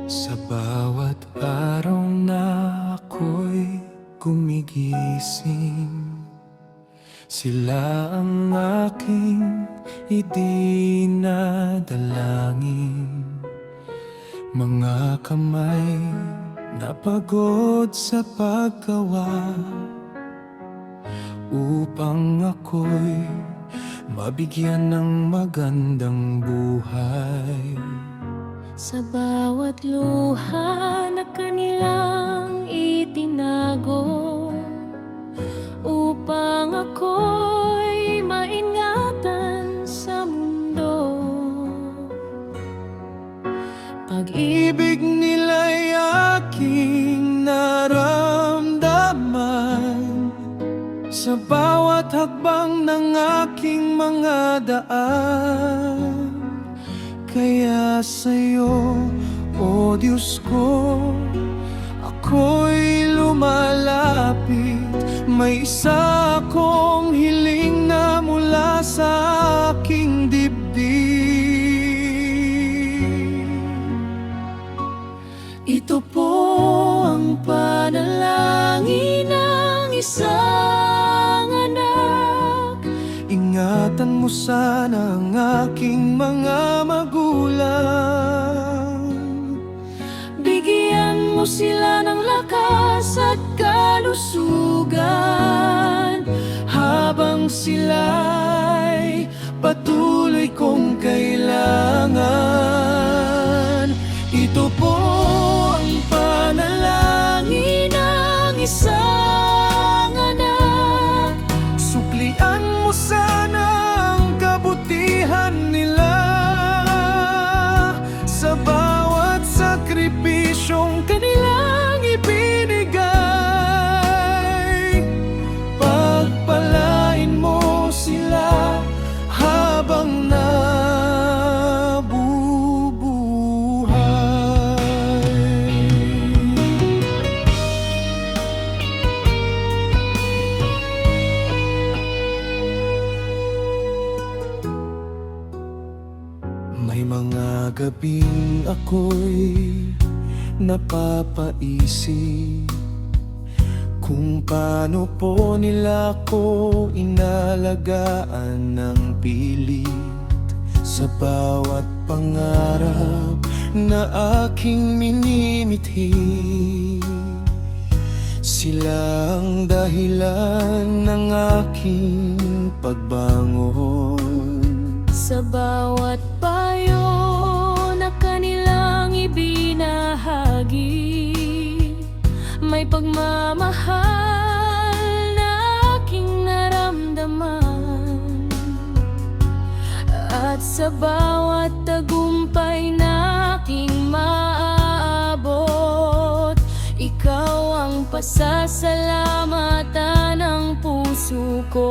Sa bawat araw na ako'y gumigising, sila ang aking idinadalangin. Mga kamay na pagod sa paggawa, upang ako'y mabigyan ng magandang buhay. Sa bawat luha na kanilang itinago, upang ako'y maingatan sa mundo. Pag-ibig nila'y aking naramdaman sa bawat hakbang ng aking mga daan. Kaya sa'yo, O Diyos ko, ako'y lumalapit. May isa akong hiling na mula sa aking dibdib. Ito po ang panalangin ng isang anak. Ingatan mo sana ang aking mga magulang. Bigyan mo sila ng lakas at kalusugan, Habang sila'y patuloy kong kailangan. Ito po ang panalangin ng isang anak. Suklian mo sana ang kabutihan nila sa bawat sakripisyong kanilang ibinigay. Pagpalain mo sila habang may mga gabing ako'y napapaisip kung paano po nila ko inalagaan ng pilit. Sa bawat pangarap na aking minimithi, sila ang dahilan ng aking pagbangon. sa bawat payo na kanilang ibinahagi, may pagmamahal na aking naramdaman. At sa bawat tagumpay na aking maaabot, ikaw ang pasasalamatan ng puso ko.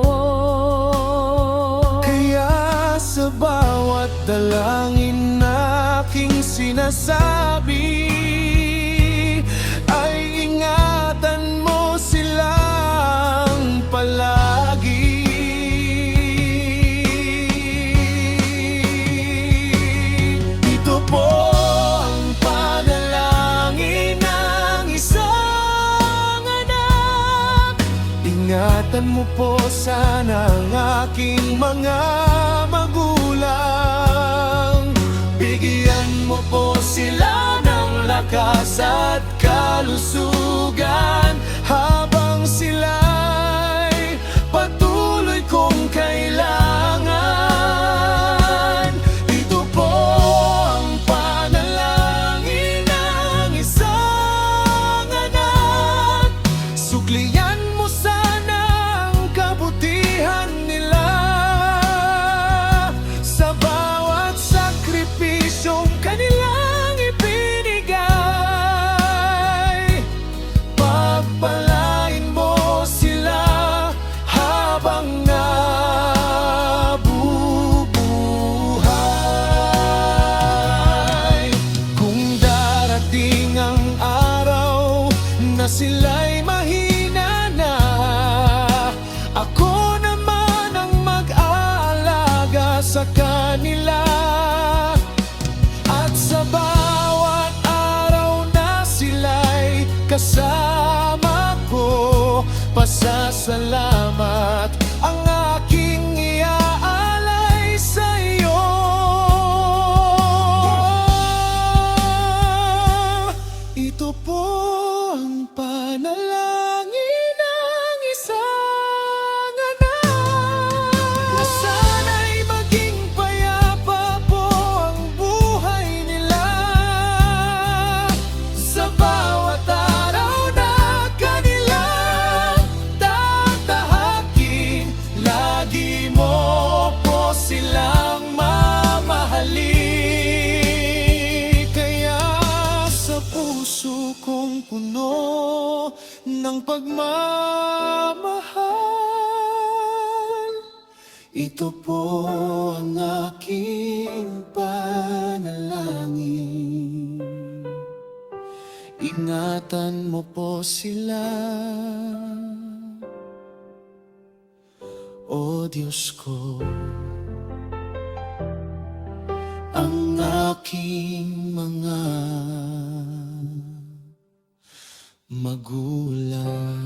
Kaya sa bawat dalangin na aking sinasabi, ay ingatan mo silang palagi. Ito po ang panalangin ng isang anak. Ingatan mo po sana ang aking mga magulang. Bigyan mo po sila ng lakas at kalusugan, habang sila'y patuloy kong kailangan. Ito po ang panalangin ng isang anak. Suklian mo sana ang kabutihan nila sa bawat sakripisyong kanilang ibinigay. Pagpalain mo sila habang nabubuhay. Kung darating ang araw na sila'y mahina na, ako naman ang mag-aalaga sa kanila. At sa bawat araw puno ng pagmamahal. Ito po ang aking panalangin. Ingatan mo po sila, O Diyos ko. Ang aking mga magulang.